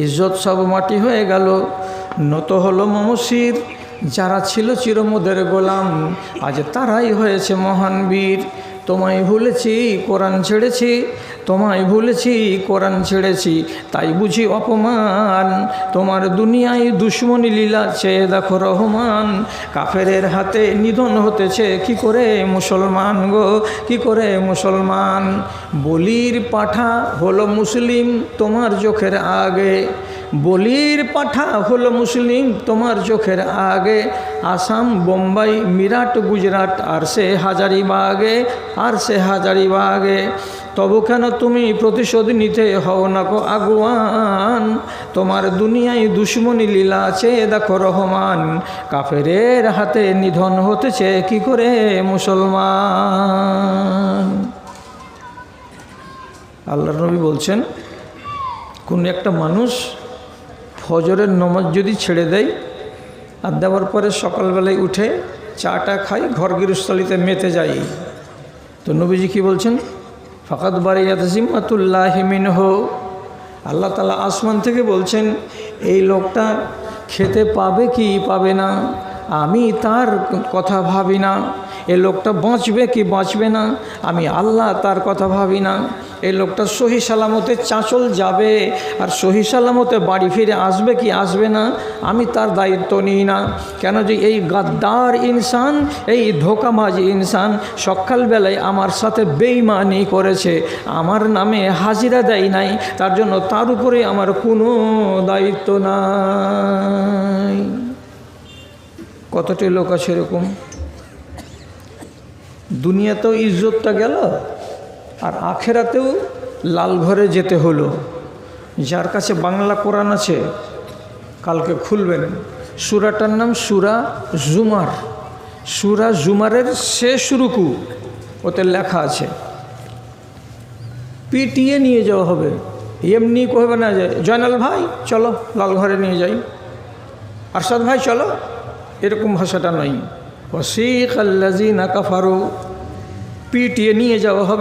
ইজ্জত সব মাটি হয়ে গেল। নত হলো মমশির, যারা ছিল চিরমোদের গোলাম, আজ তারাই হয়েছে মহান বীর। তোমায় ভুলেছি কোরআন ছেড়েছি, তোমায় ভুলেছি কোরআন ছেড়েছি, তাই বুঝি অপমান। তোমার দুনিয়ায় দুশ্মনী লীলা চেয়ে দেখো রহমান। কাফেরের হাতে নিধন হতেছে কি করে মুসলমান গো, কি করে মুসলমান। বলির পাঠা হলো মুসলিম তোমার চোখের আগে, বলির পাঠা হলো মুসলিম তোমার চোখের আগে। আসাম, বোম্বাই, মিরাট, গুজরাট আর সে হাজারিবাগে, আর সে হাজারিবাগে। তবু কেন তুমি প্রতিশোধ নিতে হও না গো আগুয়ান। তোমার দুনিয়ায় দুশ্মনী লীলা আছে দেখো রহমান। কাফেরের হাতে নিধন হতেছে কি করে মুসলমান। আল্লাহর নবী বলছেন, কোন একটা মানুষ ফজরের নামাজ যদি ছেড়ে দেয় আর দেওয়ার পরে সকালবেলায় উঠে চাটা খাই, ঘর গৃহস্থলিতে মেতে যাই, তো নবীজি কি বলছেন, ফাকাত বারিয়াত জিম্মাতুল্লাহি মিনহু। আল্লাহ তাআলা আসমান থেকে বলছেন, এই লোকটা খেতে পাবে কি পাবে না আমি তার কথা ভাবি না। এই লোকটা বাঁচবে কি বাঁচবে না আমি আল্লাহ তার কথা ভাবি না। এই লোকটা সহি সালামতে চাঁচল যাবে আর সহি সালামতে বাড়ি ফিরে আসবে কি আসবে না আমি তার দায়িত্ব নিই না। কেন যে এই গাদ্দার ইনসান, এই ধোঁকাবাজি ইনসান সকালবেলায় আমার সাথে বেঈমানি করেছে, আমার নামে হাজিরা দেয় নাই, তার জন্য তার উপরে আমার কোনো দায়িত্ব নাই। কতটি লোক আছে এরকম। দুনিয়াতেও ইজ্জতটা গেল আর আখেরাতেও লাল ঘরে যেতে হলো। যার কাছে বাংলা কোরআন আছে কালকে খুলবেন, সূরাটার নাম সূরা জুমার। সূরা জুমারের শেষ রুকু ওতে লেখা আছে। পিটিয়ে নিয়ে যাওয়া হবে, এমনি কহবে না যে জয়নাল ভাই চলো লাল ঘরে নিয়ে যাই, আরশাদ ভাই চলো, এরকম ভাষাটা নয়। ওয়াসিকাল্লাযীনা কাফারু, পিটিয়ে নিয়ে যাওয়া হবে।